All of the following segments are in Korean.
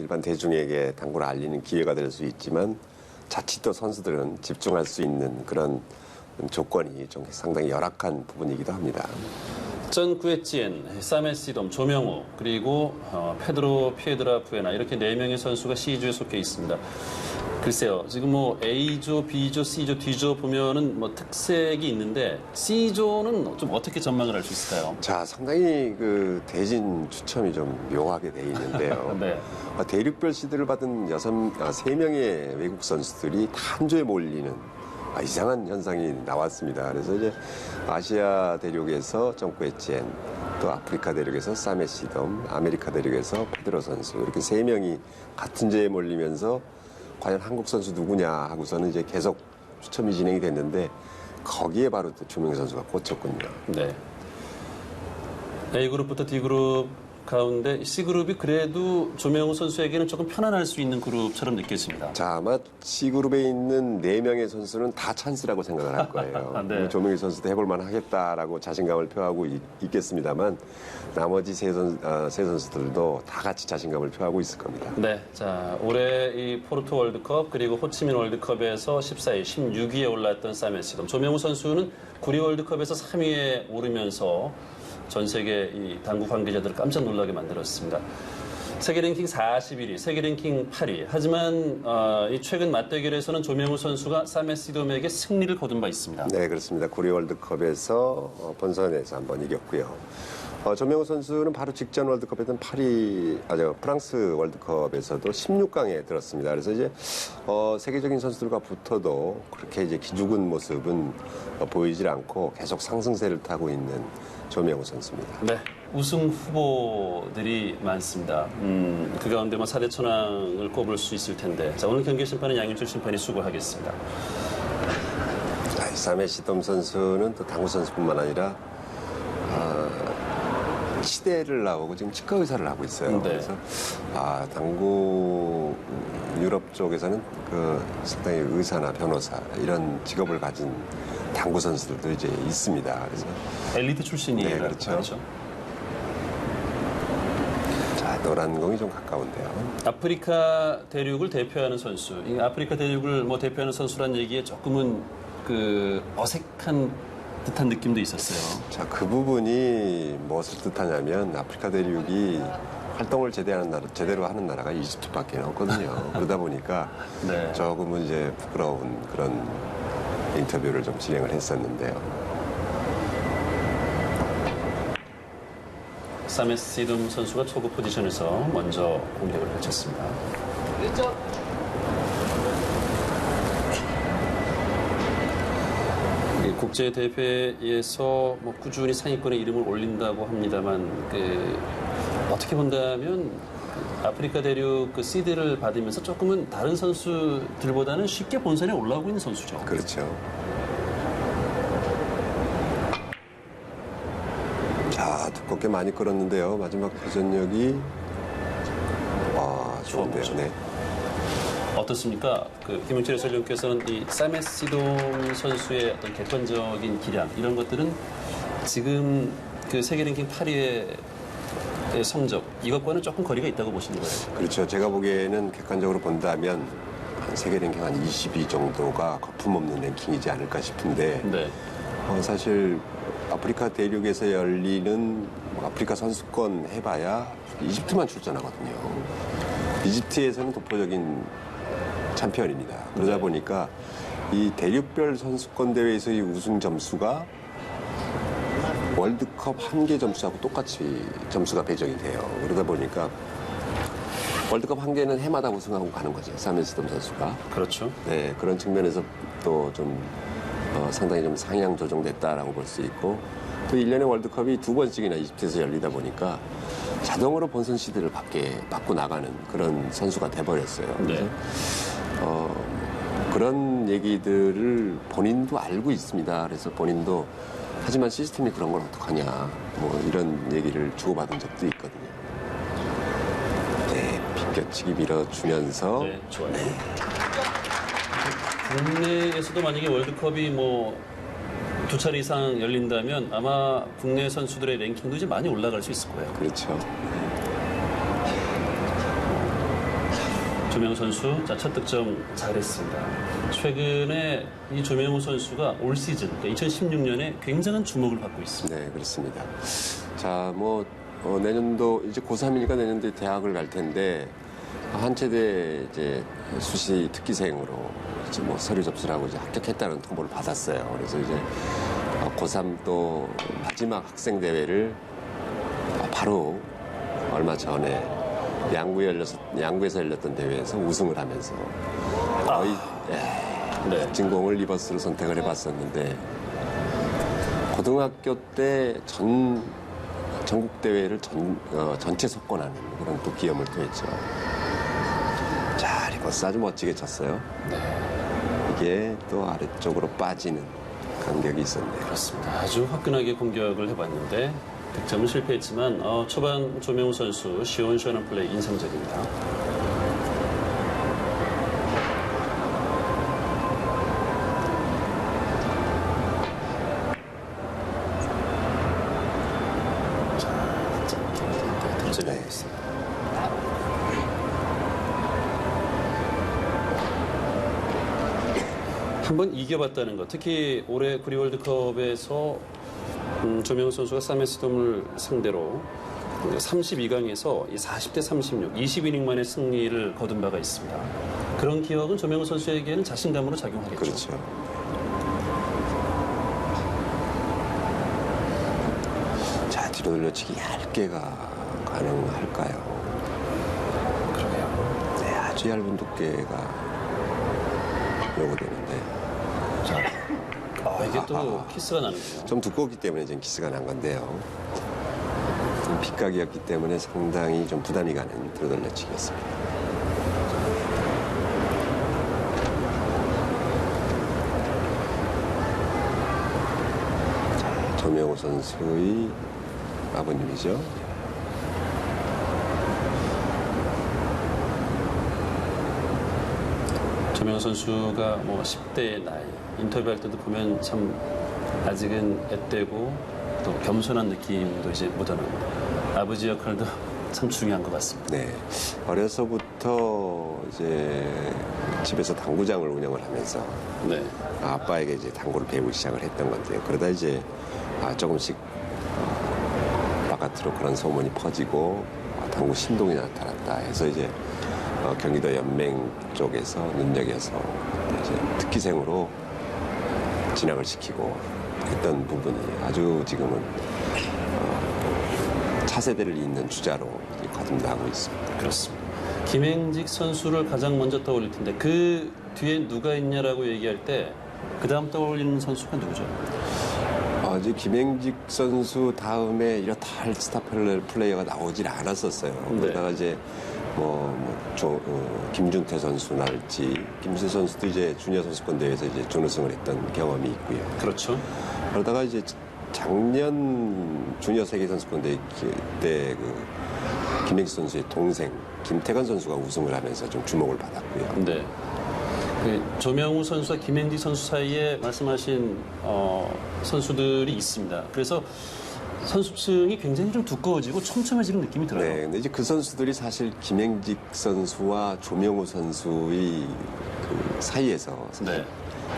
일반 대중에게 당구를 알리는 기회가 될 수 있지만 자칫 또 선수들은 집중할 수 있는 그런 조건이 좀 상당히 열악한 부분이기도 합니다. 전 구에찌엔, 사메 시돔, 조명호, 그리고 페드로 피에드라 부에나 이렇게 4명의 선수가 C조에 속해 있습니다. 글쎄요, 지금 뭐 A조, B조, C조, D조 보면은 뭐 특색이 있는데 C조는 좀 어떻게 전망을 할 수 있을까요? 자, 상당히 그 대진 추첨이 좀 묘하게 돼 있는데요. 네. 대륙별 시드를 받은 3명의 외국 선수들이 다 한 조에 몰리는 이상한 현상이 나왔습니다. 그래서 이제 아시아 대륙에서 정쿠에치엔, 또 아프리카 대륙에서 사메 시돔, 아메리카 대륙에서 페드로 선수 이렇게 3명이 같은 조에 몰리면서 과연 한국 선수 누구냐 하고서는 이제 계속 추첨이 진행이 됐는데 거기에 바로 또 조명희 선수가 꽂혔군요. 네. A그룹부터 D그룹 가운데 C그룹이 그래도 조명호 선수에게는 조금 편안할 수 있는 그룹처럼 느껴집니다. 자, 아마 C그룹에 있는 4명의 선수는 다 찬스라고 생각을 할 거예요. 네. 조명희 선수도 해볼만 하겠다라고 자신감을 표하고 있겠습니다만 나머지 세 선수들도 다 같이 자신감을 표하고 있을 겁니다. 네, 자 올해 이 포르투 월드컵 그리고 호치민 월드컵에서 14위, 16위에 올랐던 사메 시돔. 조명우 선수는 구리 월드컵에서 3위에 오르면서 전 세계 이 당구 관계자들을 깜짝 놀라게 만들었습니다. 세계 랭킹 41위, 세계 랭킹 8위. 하지만 이 최근 맞대결에서는 조명우 선수가 사메 시돔에게 승리를 거둔 바 있습니다. 네, 그렇습니다. 구리 월드컵에서 본선에서 한번 이겼고요. 조명우 선수는 바로 직전 월드컵이었던 프랑스 월드컵에서도 16강에 들었습니다. 그래서 이제 세계적인 선수들과 붙어도 그렇게 이제 기죽은 모습은 보이질 않고 계속 상승세를 타고 있는 조명우 선수입니다. 네, 우승 후보들이 많습니다. 그 가운데 뭐 4대 천왕을 꼽을 수 있을 텐데. 자, 오늘 경기 심판은 양윤철 심판이 수고하겠습니다. 사메 시돔 선수는 또 당구 선수뿐만 아니라 치대를 나오고 지금 치과 의사를 하고 있어요. 네. 그래서 당구 유럽 쪽에서는 상당히 의사나 변호사 이런 직업을 가진 당구 선수들도 이제 있습니다. 그래서 엘리트 출신이에요. 네, 그렇죠. 자, 노란 공이 좀 가까운데요. 아프리카 대륙을 대표하는 선수. 이 아프리카 대륙을 뭐 대표하는 선수란 얘기에 조금은 어색한 듯한 느낌도 있었어요. 자, 그 부분이 무엇을 뜻하냐면 아프리카 대륙이 활동을 제대로 하는 나라가 이집트밖에 없거든요. 그러다 보니까 네. 조금은 이제 부끄러운 그런 인터뷰를 좀 진행을 했었는데요. 사메 시돔 선수가 초구 포지션에서 먼저 공격을 펼쳤습니다. 국제 대회에서 뭐 꾸준히 상위권에 이름을 올린다고 합니다만 어떻게 본다면 아프리카 대륙 시드를 받으면서 조금은 다른 선수들보다는 쉽게 본선에 올라오고 있는 선수죠. 그렇죠. 자, 두껍게 많이 끌었는데요. 마지막 회전력이 좋은데요. 네. 어떻습니까? 김은철 해설위원께서는 이 사메 시돔 선수의 어떤 객관적인 기량 이런 것들은 지금 세계 랭킹 8위의 성적 이것과는 조금 거리가 있다고 보시는 거예요? 그렇죠. 제가 보기에는 객관적으로 본다면 한 세계 랭킹 한 22 정도가 거품없는 랭킹이지 않을까 싶은데 네. 사실 아프리카 대륙에서 열리는 아프리카 선수권 해봐야 이집트만 출전하거든요. 이집트에서는 독보적인 챔피언입니다. 그러다 보니까 이 대륙별 선수권 대회에서의 우승 점수가 월드컵 한 개 점수하고 똑같이 점수가 배정이 돼요. 그러다 보니까 월드컵 한 개는 해마다 우승하고 가는 거죠. 사메 시돔 선수가. 그렇죠. 네, 그런 측면에서 또 좀 상당히 좀 상향 조정됐다라고 볼 수 있고 또 1년에 월드컵이 2번씩이나 이집트에서 열리다 보니까 자동으로 본선 시드를 받고 나가는 그런 선수가 돼버렸어요. 그래서 그런 얘기들을 본인도 알고 있습니다. 그래서 본인도 하지만 시스템이 그런 걸 어떡하냐 뭐 이런 얘기를 주고받은 적도 있거든요. 네, 비껴치기 밀어주면서 네, 좋아요. 국내에서도 만약에 월드컵이 뭐 2차례 이상 열린다면 아마 국내 선수들의 랭킹도 이제 많이 올라갈 수 있을 거예요. 그렇죠. 조명우 선수, 자, 첫 득점 잘했습니다. 최근에 이 조명우 선수가 올 시즌, 그러니까 2016년에 굉장한 주목을 받고 있습니다. 네, 그렇습니다. 자, 뭐 내년도 이제 고3이니까 내년도에 대학을 갈 텐데 한체대 이제 수시 특기생으로 이제 뭐 서류 접수를 하고 이제 합격했다는 통보를 받았어요. 그래서 이제 고3 또 마지막 학생 대회를 바로 얼마 전에 양구에서 열렸던 대회에서 우승을 하면서 거의 네. 진공을 리버스로 선택을 해봤었는데 고등학교 때 전국 대회를 전체 석권하는 그런 또 기염을 토했죠. 자, 리버스 아주 멋지게 쳤어요. 네. 이게 또 아래쪽으로 빠지는 간격이 있었네요. 그렇습니다. 아주 화끈하게 공격을 해봤는데 득점은 실패했지만 초반 조명우 선수 시원시원한 플레이 인상적입니다. 득점이 있습니다. 한번 이겨봤다는 것, 특히 올해 구리 월드컵에서 조명우 선수가 사메스돔을 상대로 32강에서 40대 36, 20이닝 만에 승리를 거둔 바가 있습니다. 그런 기억은 조명우 선수에게는 자신감으로 작용하겠죠. 그렇죠. 자, 뒤로 돌려치기 얇게가 가능할까요? 그러게요. 네, 아주 얇은 두께가 요구되는데 자, 이게 또 키스가 나는데요. 좀 두껍기 때문에 지금 키스가 난 건데요. 좀 빗각이었기 때문에 상당히 좀 부담이 가는 뒤로 돌려치기였습니다. 자, 조명우 선수의 아버님이죠. 조명우 선수가 뭐 10대의 나이 인터뷰할 때도 보면 참 아직은 앳되고 또 겸손한 느낌도 이제 묻어납니다. 아버지 역할도 참 중요한 것 같습니다. 네, 어려서부터 이제 집에서 당구장을 운영을 하면서 네. 아빠에게 이제 당구를 배우기 시작을 했던 건데요. 그러다 이제 조금씩 바깥으로 그런 소문이 퍼지고 당구 신동이 나타났다 해서 이제 경기도 연맹 쪽에서 눈여겨서 이제 특기생으로 진학을 시키고 했던 부분이 아주 지금은 차세대를 잇는 주자로 거듭나고 있습니다. 그렇습니다. 김행직 선수를 가장 먼저 떠올릴 텐데 그 뒤에 누가 있냐라고 얘기할 때 그 다음 떠올리는 선수가 누구죠? 이제 김행직 선수 다음에 이렇다 할 스타 플레이어가 나오질 않았었어요. 네. 그러다가 이제 김준태 선수랄지 김준태 선수도 이제 주니어 선수권 대회에서 이제 준우승을 했던 경험이 있고요. 그렇죠. 그러다가 이제 작년 주니어 세계 선수권 대회 때 김행직 선수의 동생 김태관 선수가 우승을 하면서 좀 주목을 받았고요. 네. 그 조명우 선수와 김행직 선수 사이에 말씀하신 선수들이 있습니다. 그래서 선수층이 굉장히 좀 두꺼워지고 촘촘해지는 느낌이 들어요. 네, 근데 이제 그 선수들이 사실 김행직 선수와 조명우 선수의 그 사이에서 네.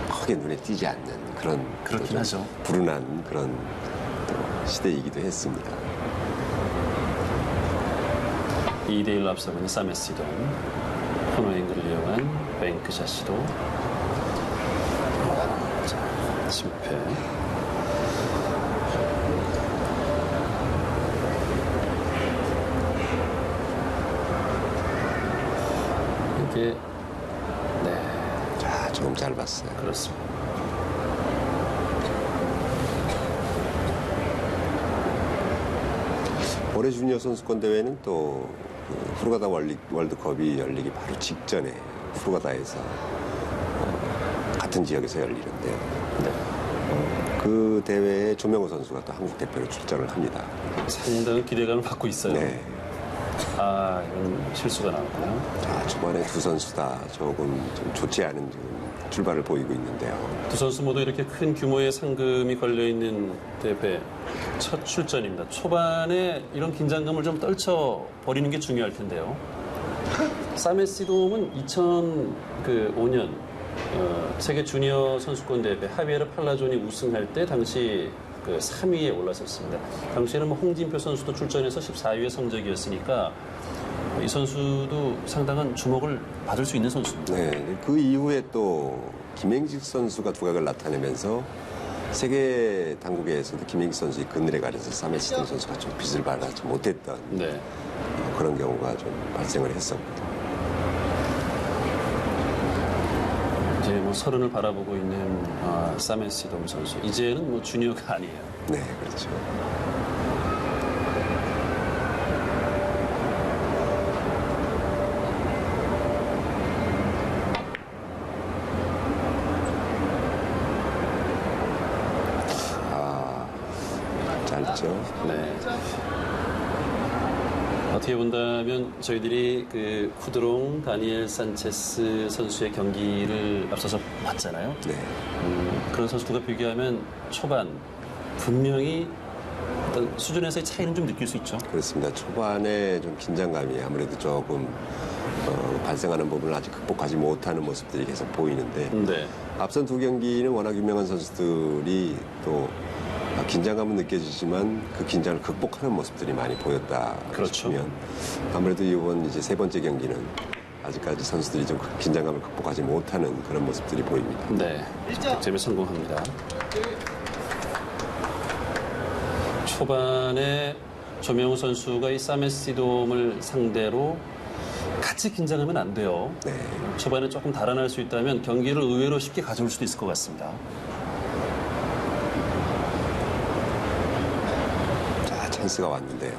크게 눈에 띄지 않는 그런 그렇긴 좀 하죠. 불운한 그런 또 시대이기도 했습니다. 2대1 앞서고 있는 사메시돔 코너 앵글을 이용한 뱅크샷 시도. 자, 실패. 이게 네, 자, 조금 짧았어요. 그렇습니다. 올해 주니어 선수권 대회는 또 후르가다 월드컵이 열리기 바로 직전에 후르가다에서 같은 지역에서 열리는데요. 네. 그 대회에 조명호 선수가 또 한국 대표로 출전을 합니다. 상당히 기대감을 받고 있어요. 네. 이건 실수가 나왔고요. 자, 초반에 두 선수 다 조금 좀 좋지 않은 지금 출발을 보이고 있는데요. 두 선수 모두 이렇게 큰 규모의 상금이 걸려있는 대회 첫 출전입니다. 초반에 이런 긴장감을 좀 떨쳐버리는 게 중요할 텐데요. 사메 시돔은 2005년 세계 주니어 선수권 대회 하비에르 팔라존이 우승할 때 당시 그 3위에 올랐었습니다. 당시에는 뭐 홍진표 선수도 출전해서 14위의 성적이었으니까 이 선수도 상당한 주목을 받을 수 있는 선수입니다. 네, 그 이후에 또 김행직 선수가 두각을 나타내면서 세계 당국에서도 김행직 선수의 그늘에 가려서 사메 시돔 선수가 좀 빛을 발하지 못했던 네. 그런 경우가 좀 발생을 했었고. 이제 뭐 서른을 바라보고 있는 사메 시돔 선수. 이제는 뭐 주니어가 아니에요. 네, 그렇죠. 짧죠. 네. 어떻게 본다면 저희들이 그 후드롱 다니엘 산체스 선수의 경기를 앞서서 봤잖아요. 네. 그런 선수들과 비교하면 초반 분명히 어떤 수준에서의 차이는 좀 느낄 수 있죠. 그렇습니다. 초반에 좀 긴장감이 아무래도 조금 발생하는 부분을 아직 극복하지 못하는 모습들이 계속 보이는데 네. 앞선 두 경기는 워낙 유명한 선수들이 또 긴장감은 느껴지지만 그 긴장을 극복하는 모습들이 많이 보였다 그렇죠. 싶으면 아무래도 이번 이제 세 번째 경기는 아직까지 선수들이 좀 긴장감을 극복하지 못하는 그런 모습들이 보입니다. 네. 득점에 성공합니다. 초반에 조명우 선수가 이 사메 시돔을 상대로 같이 긴장하면 안 돼요. 네. 초반에 조금 달아날 수 있다면 경기를 의외로 쉽게 가져올 수도 있을 것 같습니다. 자, 찬스가 왔는데요.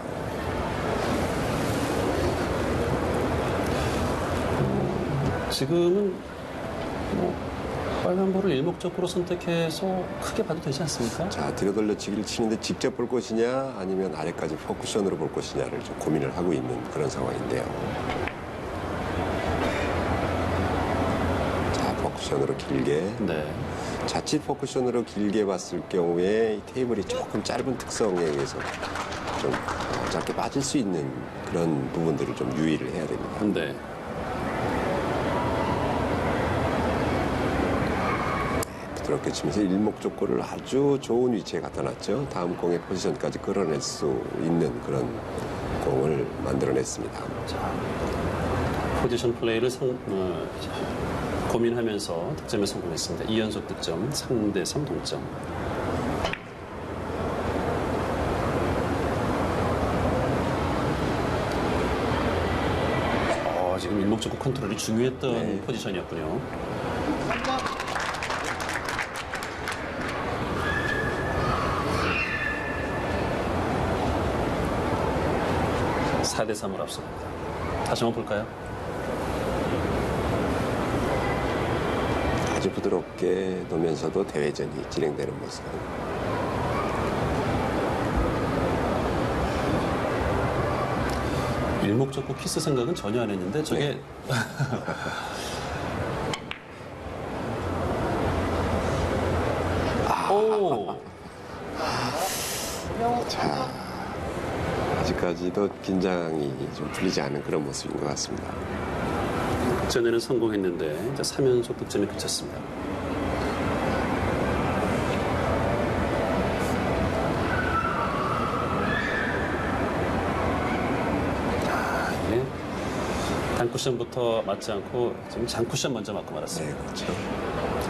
지금은 뭐 빨간 볼을 일목적으로 선택해서 크게 봐도 되지 않습니까? 자, 들어돌려치기를 치는데 직접 볼 것이냐 아니면 아래까지 포쿠션으로 볼 것이냐를 좀 고민을 하고 있는 그런 상황인데요. 자, 포쿠션으로 길게. 네. 자칫 포쿠션으로 길게 봤을 경우에 이 테이블이 조금 짧은 특성에 의해서 좀 짧게 빠질 수 있는 그런 부분들을 좀 유의를 해야 됩니다. 네. 부드럽게 치면서 일목적고를 아주 좋은 위치에 갖다 놨죠. 다음 공의 포지션까지 끌어낼 수 있는 그런 공을 만들어냈습니다. 자, 포지션 플레이를 고민하면서 득점에 성공했습니다. 2연속 득점, 3대3 동점. 지금 일목적고 컨트롤이 중요했던 네. 포지션이었군요. (4대 3)을 앞섭니다. 다시 한번 볼까요? 아주 부드럽게 놓으면서도 대회전이 진행되는 모습. 일목적고 키스 생각은 전혀 안 했는데 저게 네. 오! 자, 아직까지도 긴장이 좀 풀리지 않은 그런 모습인 것 같습니다. 전에는 성공했는데 이제 3연속 득점에 그쳤습니다. 이게 단쿠션부터 맞지 않고 지금 장쿠션 먼저 맞고 말았습니다. 네, 그렇죠.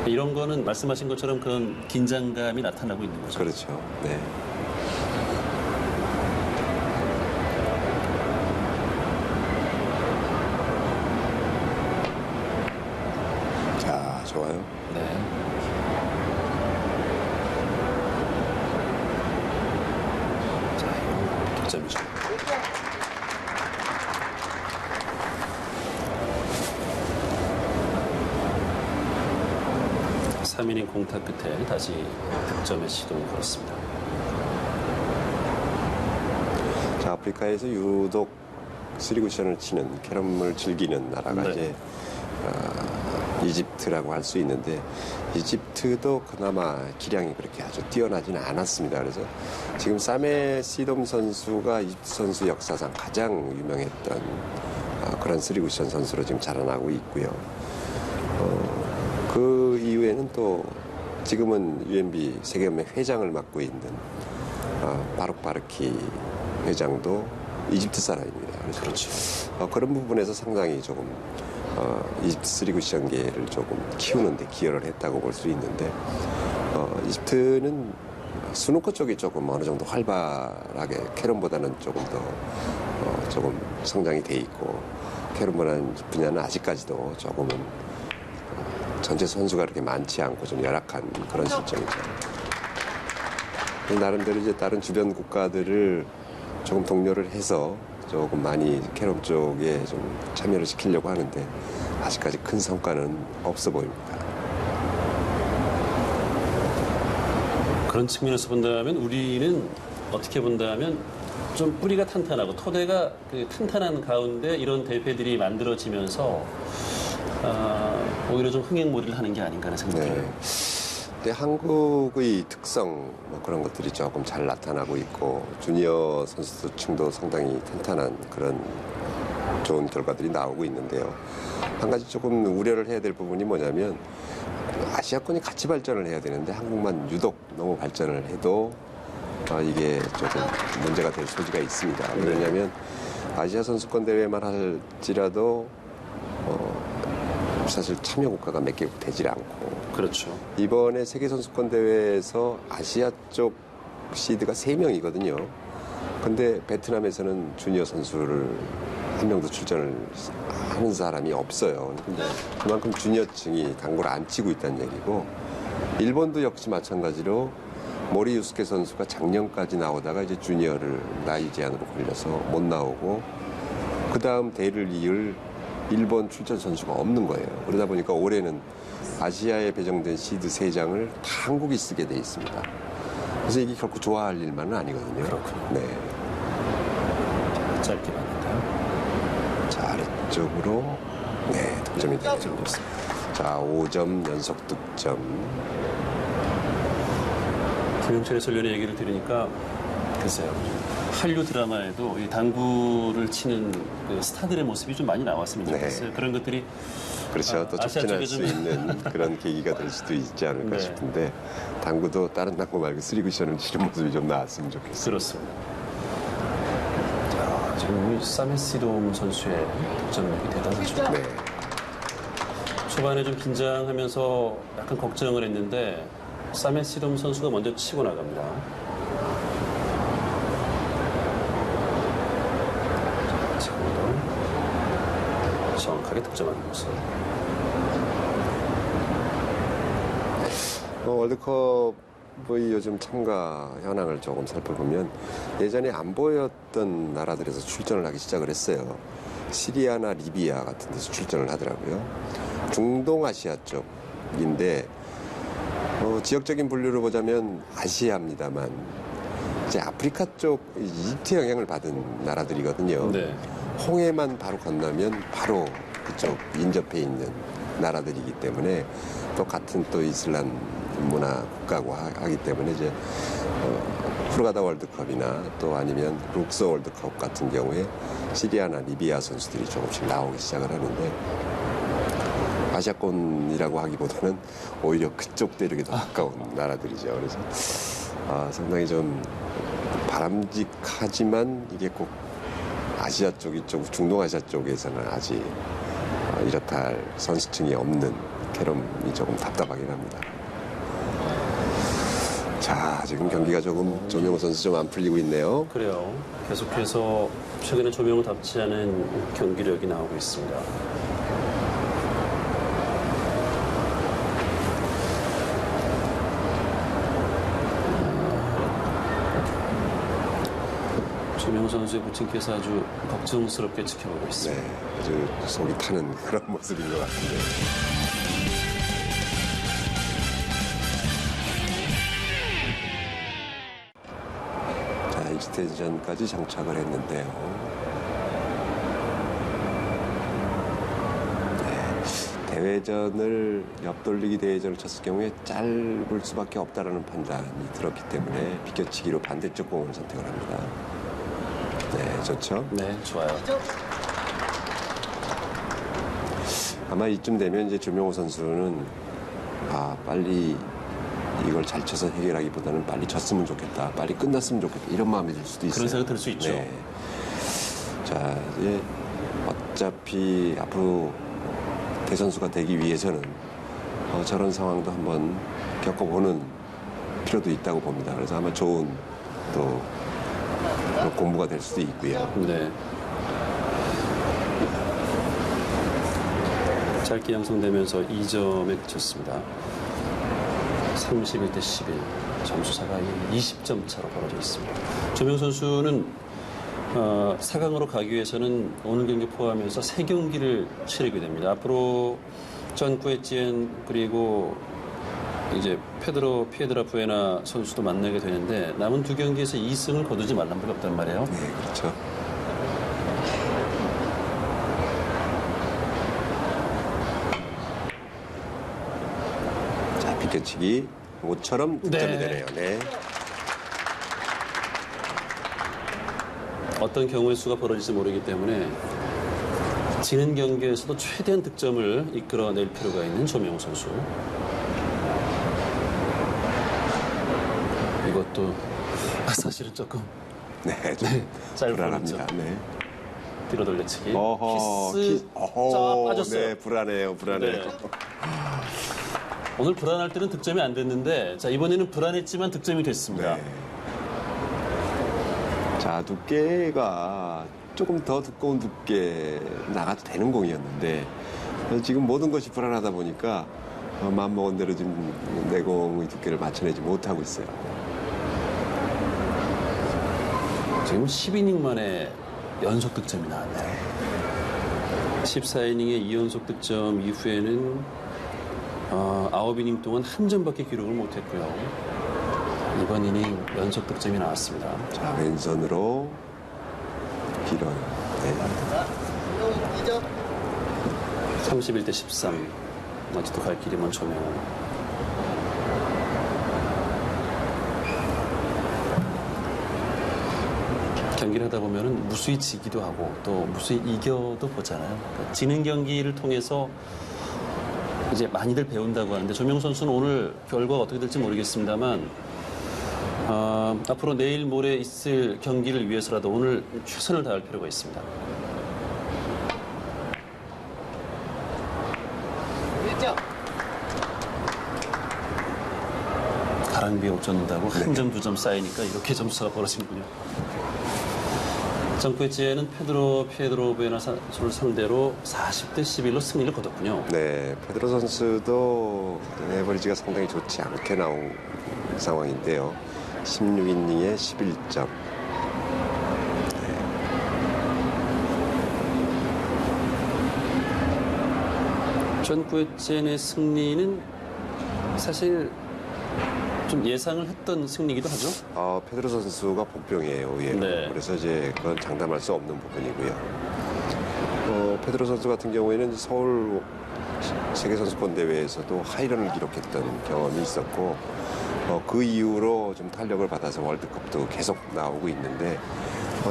이런 거는 말씀하신 것처럼 그런 긴장감이 나타나고 있는 거죠. 그렇죠. 네. 자, 좋아요. 네. 자, 이거 득점이죠. 삼 3이닝 공타 끝에 다시 득점의 시도를 걸었습니다. 자, 아프리카에서 유독 쓰리쿠션을 치는 캐럼을 즐기는 나라가 네. 이제 이집트라고 할 수 있는데 이집트도 그나마 기량이 그렇게 아주 뛰어나지는 않았습니다. 그래서 지금 사메 시돔 선수가 이집트 선수 역사상 가장 유명했던 그런 쓰리쿠션 선수로 지금 자라나고 있고요. 그 이후에는 또 지금은 UMB 세계연맹 회장을 맡고 있는 바룩 바르키 회장도 이집트 사람입니다. 그래서 그렇죠. 그런 부분에서 상당히 조금 이집트 쓰리쿠션계를 조금 키우는 데 기여를 했다고 볼 수 있는데 이집트는 스누커 쪽이 조금 어느 정도 활발하게 캐럼보다는 조금 더 조금 성장이 돼 있고 캐럼보다는 분야는 아직까지도 조금은 전체 선수가 그렇게 많지 않고 좀 열악한 그런 실정이죠. 나름대로 이제 다른 주변 국가들을 조금 독려를 해서 조금 많이 캐럼 쪽에 좀 참여를 시키려고 하는데 아직까지 큰 성과는 없어 보입니다. 그런 측면에서 본다면 우리는 어떻게 본다면 좀 뿌리가 탄탄하고 토대가 그 탄탄한 가운데 이런 대회들이 만들어지면서 오히려 좀 흥행몰이를 하는 게 아닌가 하는 생각이 들어요. 근데 한국의 특성 뭐 그런 것들이 조금 잘 나타나고 있고 주니어 선수층도 상당히 탄탄한 그런 좋은 결과들이 나오고 있는데요. 한 가지 조금 우려를 해야 될 부분이 뭐냐면 아시아권이 같이 발전을 해야 되는데 한국만 유독 너무 발전을 해도 이게 조금 문제가 될 소지가 있습니다. 왜냐하면 아시아 선수권 대회만 할지라도 사실 참여 국가가 몇 개국 되질 않고 그렇죠. 이번에 세계 선수권 대회에서 아시아 쪽 시드가 3명이거든요. 근데 베트남에서는 주니어 선수를 한 명도 출전을 하는 사람이 없어요. 근데 그만큼 주니어층이 당구를 안 치고 있다는 얘기고 일본도 역시 마찬가지로 모리 유스케 선수가 작년까지 나오다가 이제 주니어를 나이 제한으로 걸려서 못 나오고 그 다음 대를 이을 일본 출전 선수가 없는 거예요. 그러다 보니까 올해는 아시아에 배정된 시드 3장을 다 한국이 쓰게 돼 있습니다. 그래서 이게 결코 좋아할 일만은 아니거든요. 그렇군요. 네. 짧게 봤는데요. 자, 아래쪽으로 네, 득점이 되죠. 자, 5점 연속 득점. 김영철 해설위원의 얘기를 들으니까 글쎄요. 한류 드라마에도 이 당구를 치는 그 스타들의 모습이 좀 많이 나왔으면 좋겠어요. 그런 것들이 그렇죠. 또 아시아 촉진할 쪽에 수 좀- 있는 그런 계기가 될 수도 있지 않을까 네. 싶은데 당구도 다른 당구 말고 쓰리쿠션을 치는 모습이 좀 나왔으면 좋겠어요. 그렇습니다. 자, 지금 이 사메시돔 선수의 득점력이 대단하죠. 네. 초반에 좀 긴장하면서 약간 걱정을 했는데 사메시돔 선수가 먼저 치고 나갑니다. 자, 지금도 정확하게 득점하는 모습. 월드컵의 요즘 참가 현황을 조금 살펴보면 예전에 안 보였던 나라들에서 출전을 하기 시작을 했어요. 시리아나 리비아 같은 데서 출전을 하더라고요. 중동아시아 쪽인데 지역적인 분류를 보자면 아시아입니다만 이제 아프리카 쪽 이집트 영향을 받은 나라들이거든요. 네. 홍해만 바로 건너면 바로 그쪽 인접해 있는 나라들이기 때문에 또 같은 또 이슬람 문화 국가고 하기 때문에 이제 후르가다 월드컵이나 또 아니면 룩소 월드컵 같은 경우에 시리아나 리비아 선수들이 조금씩 나오기 시작을 하는데 아시아권이라고 하기보다는 오히려 그쪽 대륙에 더 가까운 나라들이죠. 그래서 상당히 좀 바람직하지만 이게 꼭 아시아 쪽 이쪽 중동아시아 쪽에서는 아직 이렇다 할 선수층이 없는 캐럼이 조금 답답하긴 합니다. 자, 지금 경기가 조금 조명호 선수 좀 안 풀리고 있네요. 그래요. 계속해서 최근에 조명을 답지 않은 경기력이 나오고 있습니다. 조명호 선수의 부친께서 아주 걱정스럽게 지켜보고 있습니다. 네, 아주 속이 타는 그런 모습인 것 같은데. 자, 익스텐션까지 장착을 했는데요. 네, 대회전을 옆돌리기 대회전을 쳤을 경우에 짧을 수밖에 없다라는 판단이 들었기 때문에 비껴치기로 반대쪽 공을 선택을 합니다. 네, 좋죠. 네, 좋아요. 아마 이쯤 되면 이제 조명호 선수는 빨리 이걸 잘 쳐서 해결하기보다는 빨리 졌으면 좋겠다, 빨리 끝났으면 좋겠다 이런 마음이 들 수도 있어요. 그런 생각 들 수 있죠. 네. 자, 이제 어차피 앞으로 대선수가 되기 위해서는 저런 상황도 한번 겪어보는 필요도 있다고 봅니다. 그래서 아마 좋은 또 그런 공부가 될 수도 있고요. 네. 짧게 양성되면서 2점에 그쳤습니다. 31대 11. 점수차가 20점 차로 벌어져 있습니다. 조명 선수는 4강으로 가기 위해서는 오늘 경기 포함해서 3경기를 치르게 됩니다. 앞으로 전 구에찌엔 그리고 이제 피에드라 부에나 선수도 만나게 되는데 남은 2경기에서 2승을 거두지 말란 법이 없단 말이에요. 네, 그렇죠. 자, 비껴치기 모처럼 득점이 네. 되네요. 네. 어떤 경우의 수가 벌어질지 모르기 때문에 지는 경기에서도 최대한 득점을 이끌어낼 필요가 있는 조명호 선수. 이것도 사실은 조금 네, 좀 짧은 불안합니다. 네. 뒤로 돌려치기. 어허, 키스 쫙 빠졌어요. 네, 불안해요. 네. 오늘 불안할 때는 득점이 안 됐는데 자 이번에는 불안했지만 득점이 됐습니다. 네. 자, 두께가 조금 더 두꺼운 두께 나가도 되는 공이었는데 지금 모든 것이 불안하다 보니까 마음먹은 대로 지금 내공의 두께를 맞춰내지 못하고 있어요. 지금 10이닝 만에 연속 득점이 나왔네요. 14이닝의 2연속 득점 이후에는 9이닝 동안 한 점밖에 기록을 못했고요. 이번 이닝 연속 득점이 나왔습니다. 자, 왼손으로 길어요. 네. 31대 13. 아직도 갈 길이 먼 조명호. 경기를 하다 보면은 무수히 지기도 하고 또 무수히 이겨도 보잖아요. 그러니까 지는 경기를 통해서 이제 많이들 배운다고 하는데 조명 선수는 오늘 결과가 어떻게 될지 모르겠습니다만 앞으로 내일 모레 있을 경기를 위해서라도 오늘 최선을 다할 필요가 있습니다. 가랑비에 옷 젖는다고 한 점, 2점 쌓이니까 이렇게 점수가 벌어지는군요. 정구에찌에는 피에드로 부에나 선수를 상대로 40대 11로 승리를 거뒀군요. 네, 페드로 선수도 에버리지가 상당히 좋지 않게 나온 상황인데요. 16이닝에 11점. 전구에찌의 승리는 사실 좀 예상을 했던 승리이기도 하죠. 페드로 선수가 복병이에요, 의외로. 네. 그래서 이제 그건 장담할 수 없는 부분이고요. 페드로 선수 같은 경우에는 서울 세계선수권 대회에서도 하이런을 기록했던 경험이 있었고, 그 이후로 좀 탄력을 받아서 월드컵도 계속 나오고 있는데,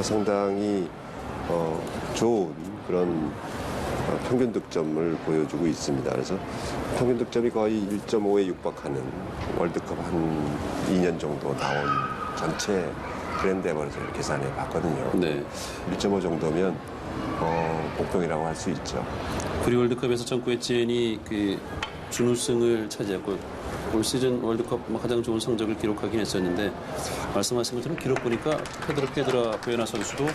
상당히 좋은 그런 평균 득점을 보여주고 있습니다. 그래서 평균 득점이 거의 1.5에 육박하는 월드컵 한 2년 정도 나온 전체 그랜드 에버리지를 계산해 봤거든요. 네. 1.5 정도면 복병이라고 할 수 있죠. 구리 월드컵에서 전구에찌엔이 그 준우승을 차지했고 올 시즌 월드컵 가장 좋은 성적을 기록하긴 했었는데 말씀하신 것처럼 기록 보니까 피에드라 부에나 선수도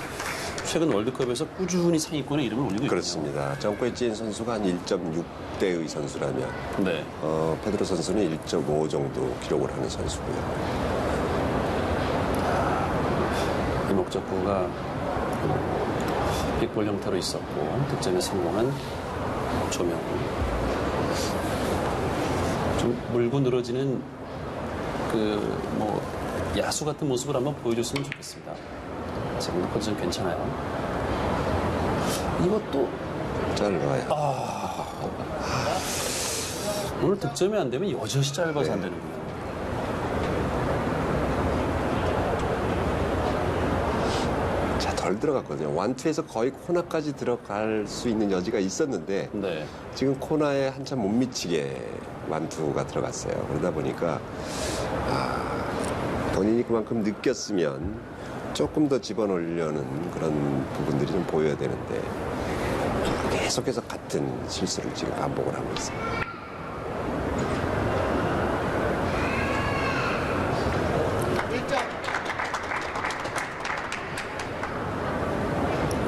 최근 월드컵에서 꾸준히 상위권에 이름을 올리고 있거든요. 그렇습니다. 정코에찌엔 선수가 한 1.6대의 선수라면 네. 페드로 선수는 1.5 정도 기록을 하는 선수고요. 이 목적구가 빅볼 형태로 있었고 득점에 성공한 조명호. 좀 물고 늘어지는 야수 같은 모습을 한번 보여줬으면 좋겠습니다. 지금도 컨디션 괜찮아요. 이것도 짧아요. 오늘 득점이 안 되면 여지없이 짧아서 안 되는군요. 자, 덜 덜 들어갔거든요. 완투에서 거의 코나까지 들어갈 수 있는 여지가 있었는데 네. 지금 코나에 한참 못 미치게 완투가 들어갔어요. 그러다 보니까 본인이 그만큼 느꼈으면 조금 더 집어넣으려는 그런 부분들이 좀 보여야 되는데 계속해서 같은 실수를 지금 반복을 하고 있습니다.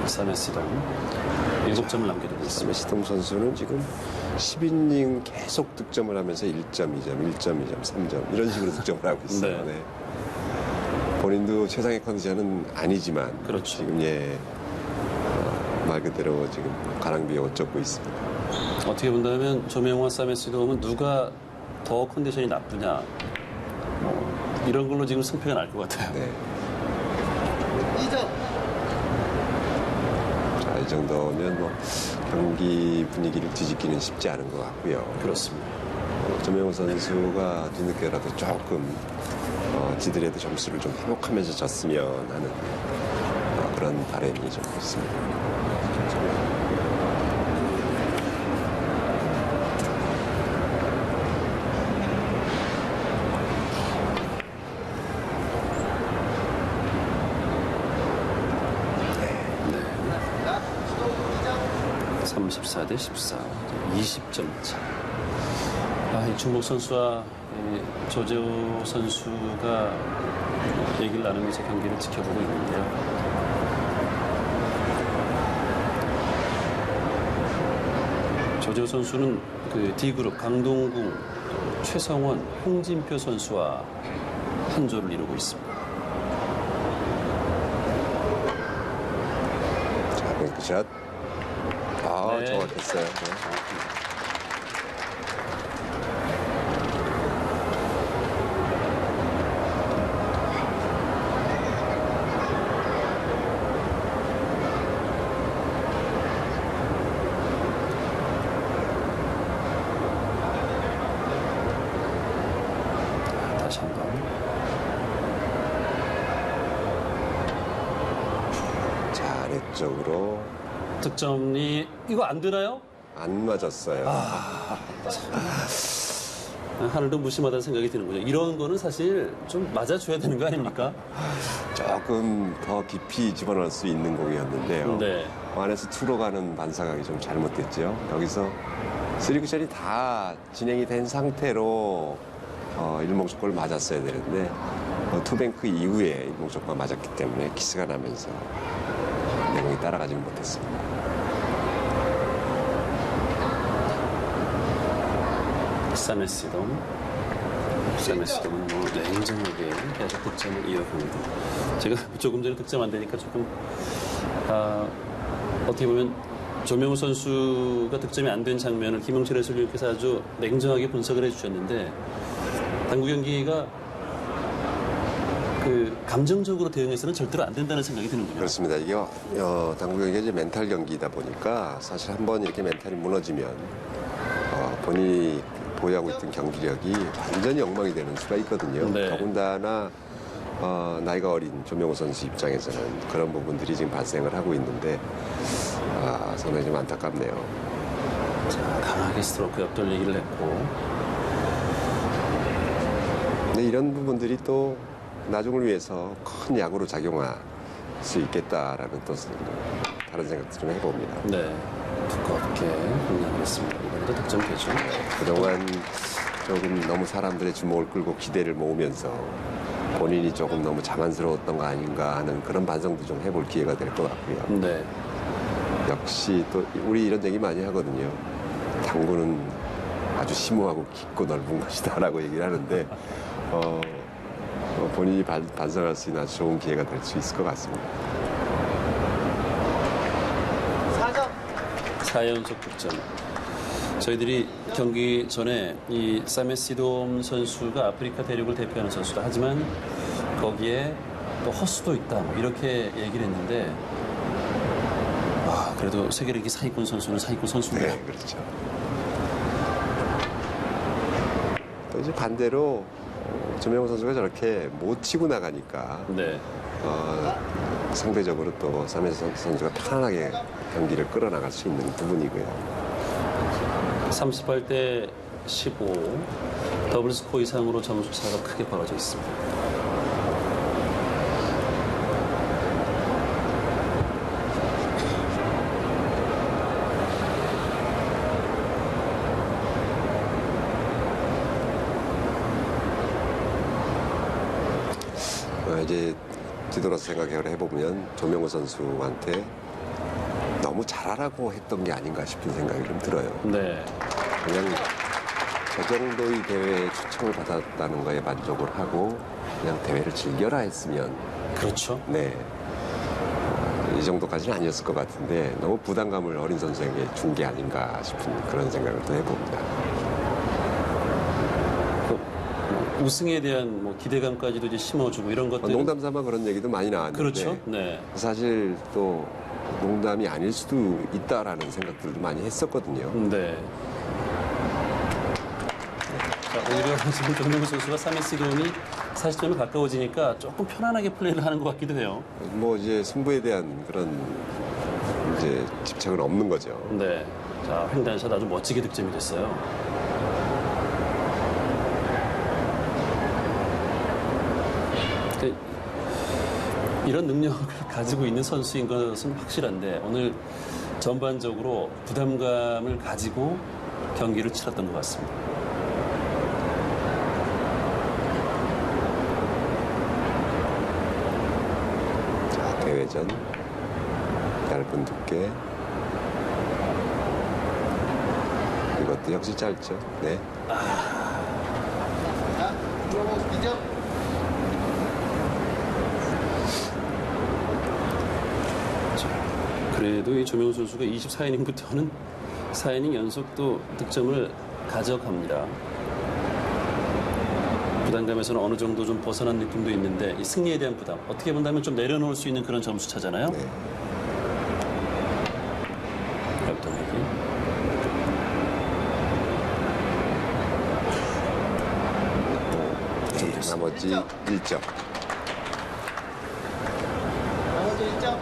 사메시동 7점을 남겨두고 있습니다. 시동 선수는 지금 10이닝 계속 득점을 하면서 1점, 2점, 1점, 2점, 3점 이런 식으로 득점을 하고 있어요. 네. 네. 본인도 최상의 컨디션은 아니지만 그렇죠. 지금 말 그대로 지금 가랑비에 옷 젖고 있습니다. 어떻게 본다면 조명호와 사메시동은 누가 더 컨디션이 나쁘냐 이런 걸로 지금 승패가 날 것 같아요. 네. 자, 이 정도면 뭐 경기 분위기를 뒤집기는 쉽지 않은 것 같고요. 그렇습니다. 조명호 선수가 뒤늦게라도 조금 지더라도 점수를 좀 회복하면서 졌으면 하는 그런 바람이 좀 있습니다. 네. 34 대 14, 20점 차. 이충복 선수와 조재호 선수가 얘기를 나누면서 경기를 지켜보고 있는데요. 조재호 선수는 그 D그룹 강동궁, 최성원, 홍진표 선수와 한 조를 이루고 있습니다. 자, 뱅크샷. 네. 정확했어요. 네. 다시 한 번. 자, 아래쪽으로 득점이 이거 안 되나요? 안 맞았어요. 하늘도 무심하다는 생각이 드는군요. 이런 거는 사실 좀 맞아줘야 되는 거 아닙니까? 조금 더 깊이 집어넣을 수 있는 공이었는데요. 네. 안에서 투로 가는 반사각이 좀 잘못됐죠. 여기서 3쿠션이 다 진행이 된 상태로 일목적골 맞았어야 되는데 투뱅크 이후에 일목적골 맞았기 때문에 키스가 나면서 내공이 따라가지는 못했습니다. 사메시돔은 뭐 냉정하게 계속 득점을 이어갑니다. 제가 조금 전에 득점 안 되니까 조금 어떻게 보면 조명우 선수가 득점이 안 된 장면을 김영철 해설위원께서 아주 냉정하게 분석을 해주셨는데 당구 경기가 그 감정적으로 대응해서는 절대로 안 된다는 생각이 드는군요. 그렇습니다. 이게 당구 경기가 이제 멘탈 경기이다 보니까 사실 한번 이렇게 멘탈이 무너지면 본인이 보유하고 있던 경기력이 완전히 엉망이 되는 수가 있거든요. 네. 더군다나 나이가 어린 조명호 선수 입장에서는 그런 부분들이 지금 발생을 하고 있는데 상당히 좀 안타깝네요. 자, 강하게 스트로크 옆돌리기를 했고 근데 이런 부분들이 또 나중을 위해서 큰 약으로 작용할 수 있겠다라는 또 다른 생각도 좀 해봅니다. 네, 두껍게 공략을 했습니다. 이번에도 득점 되죠. 그동안 조금 너무 사람들의 주목을 끌고 기대를 모으면서 본인이 조금 너무 자만스러웠던 거 아닌가 하는 그런 반성도 좀 해볼 기회가 될 것 같고요. 네. 역시 또 우리 이런 얘기 많이 하거든요. 당구는 아주 심오하고 깊고 넓은 것이다라고 얘기를 하는데 본인이 반성할 수 있는 아주 좋은 기회가 될 수 있을 것 같습니다. 4연속 득점. 저희들이 경기 전에 이 사메시돔 선수가 아프리카 대륙을 대표하는 선수다. 하지만 거기에 또 허수도 있다. 뭐 이렇게 얘기를 했는데 그래도 세계리그 상위권 선수는 상위권 선수인데. 네, 그렇죠. 또 이제 반대로 조명호 선수가 저렇게 못 치고 나가니까 네. 상대적으로 또 사메스 선수가 편안하게 경기를 끌어나갈 수 있는 부분이고요. 38대 15 더블 스코어 이상으로 점수 차가 크게 벌어져 있습니다. 이제 뒤돌아서 생각을 해보면 조명호 선수한테 너무 잘하라고 했던 게 아닌가 싶은 생각이 좀 들어요. 네. 그냥 저 정도의 대회에 초청을 받았다는 거에 만족을 하고 그냥 대회를 즐겨라 했으면 그렇죠. 네. 이 정도까지는 아니었을 것 같은데 너무 부담감을 어린 선수에게 준 게 아닌가 싶은 그런 생각을 또 해봅니다. 우승에 대한 뭐 기대감까지도 이제 심어주고 이런 것들. 농담 삼아 그런 얘기도 많이 나왔는데 그렇죠. 네. 사실 또 농담이 아닐 수도 있다라는 생각들도 많이 했었거든요. 네. 자, 오히려 지금 정명훈 선수가 3회 기록이 40점에 가까워지니까 조금 편안하게 플레이를 하는 것 같기도 해요. 뭐 이제 승부에 대한 그런 이제 집착은 없는 거죠. 네. 자, 횡단샷 아주 멋지게 득점이 됐어요. 이런 능력을 가지고 있는 선수인 것은 확실한데 오늘 전반적으로 부담감을 가지고 경기를 치렀던 것 같습니다. 자, 대회전 얇은 두께 이것도 역시 짧죠. 네. 그래도 이 조명훈 선수가 24이닝부터는 4이닝 연속 또 득점을 가져갑니다. 부담감에서는 어느 정도 좀 벗어난 느낌도 있는데 이 승리에 대한 부담 어떻게 본다면 좀 내려놓을 수 있는 그런 점수 차잖아요. 네. 나머지 1점. 나머지 1점.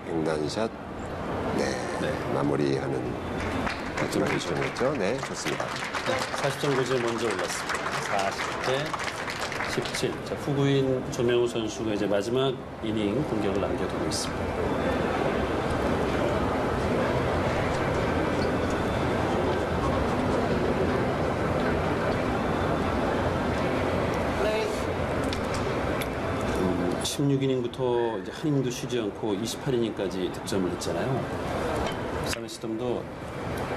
횡단샷. 네. 마무리하는 마지막 1점이었죠. 네, 좋습니다. 40점 고지에 먼저 올랐습니다. 40대 17. 자, 후구인 조명우 선수가 이제 마지막 이닝 공격을 남겨두고 있습니다. 플레이. 16이닝부터 이제 한 이닝도 쉬지 않고 28이닝까지 득점을 했잖아요. 사메 시덤도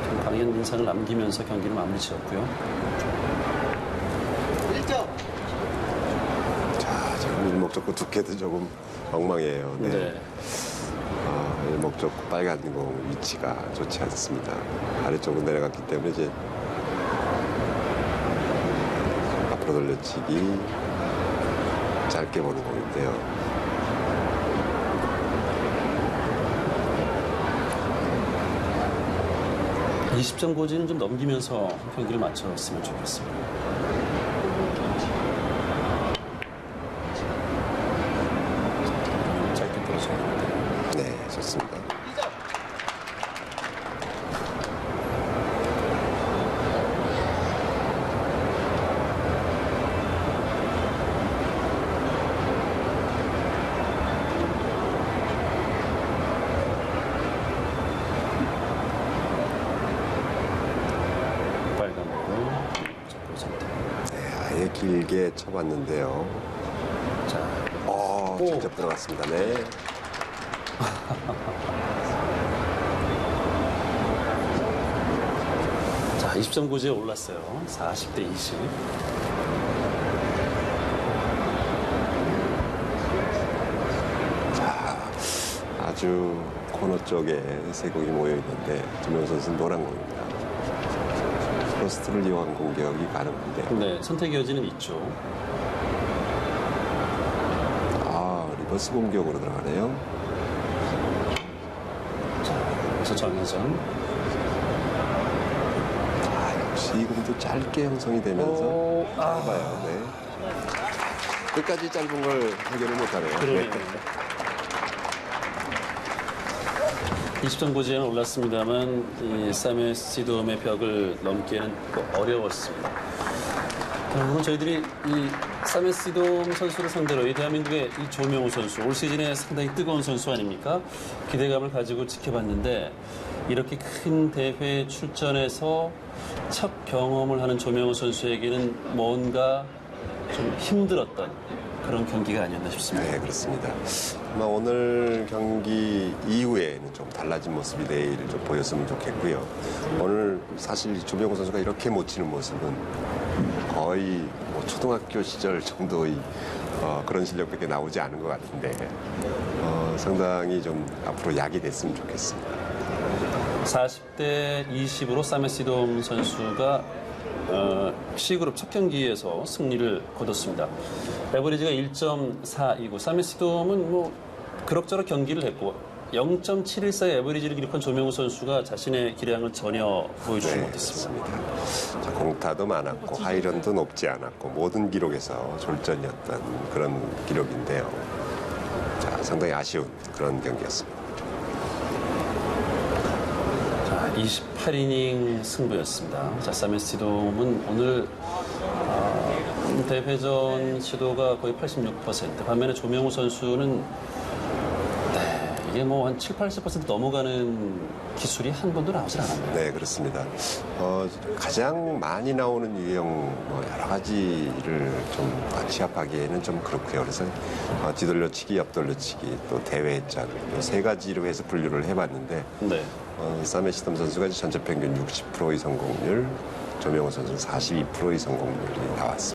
좀 강한 인상을 남기면서 경기를 마무리 지었고요. 1점. 자, 지금 일목적구 두께도 조금 엉망이에요. 네. 네. 일목적구 빨간 공 위치가 좋지 않습니다. 아래쪽으로 내려갔기 때문에 이제 앞으로 돌려치기 짧게 보는 공인데요. 네. 20점 고지는 좀 넘기면서 경기를 마쳤으면 좋겠습니다. 짧게 떨어져야 되는데. 네, 좋습니다. 2점. 빨간 공, 자꾸 선택. 네, 아예 길게 쳐봤는데요. 자, 직접 들어갔습니다. 네. 자, 20점 고지에 올랐어요. 40대 20. 아주 코너 쪽에 세 공이 모여 있는데 조명 선수는 노란 공입니다. 포스트를 이용한 공격이 가능한데 네, 선택의 여지는 있죠. 리버스 공격으로 들어가네요. 선수 정혜정. 역시 이 공도 짧게 형성이 되면서 짧아요. 네. 끝까지 짧은 걸 해결을 못하네요. 그러네요. 20점 고지에는 올랐습니다만 이 사메 시돔의 벽을 넘기에는 어려웠습니다. 오늘 저희들이 이 사메 시돔 선수를 상대로 이 대한민국의 이 조명우 선수 올 시즌에 상당히 뜨거운 선수 아닙니까? 기대감을 가지고 지켜봤는데 이렇게 큰 대회에 출전해서 첫 경험을 하는 조명우 선수에게는 뭔가 좀 힘들었던 그런 경기가 아니었나 싶습니다. 네, 그렇습니다. 아마 오늘 경기 이후에는 좀 달라진 모습이 내일 좀 보였으면 좋겠고요. 오늘 사실 조병호 선수가 이렇게 못 치는 모습은 거의 뭐 초등학교 시절 정도의 그런 실력밖에 나오지 않은 것 같은데 상당히 좀 앞으로 약이 됐으면 좋겠습니다. 40대 20으로 사메 시돔 선수가 C그룹 첫 경기에서 승리를 거뒀습니다. 에버리지가 1.4이고 사메 시돔은 뭐 그럭저럭 경기를 했고 0.714의 에버리지를 기록한 조명우 선수가 자신의 기량을 전혀 보여주지 못했습니다. 자, 공타도 많았고 하이런도 높지 않았고 모든 기록에서 졸전이었던 그런 기록인데요. 자, 상당히 아쉬운 그런 경기였습니다. 자, 28이닝 승부였습니다. 자, 사메 시돔은 오늘 대회전 시도가 거의 86%. 반면에 조명우 선수는 이게 뭐 한 7, 80% 넘어가는 기술이 한 번도 나오질 않았네요. 네, 그렇습니다. 가장 많이 나오는 유형 여러 가지를 좀 취합하기에는 좀 그렇고요. 그래서 뒤돌려치기, 옆돌려치기, 또 대회전 이 세 가지로 해서 분류를 해봤는데 네. 사메 시돔 선수가 전체 평균 60%의 성공률, 조명호 선수는 42%의 성공률이 나왔습니다.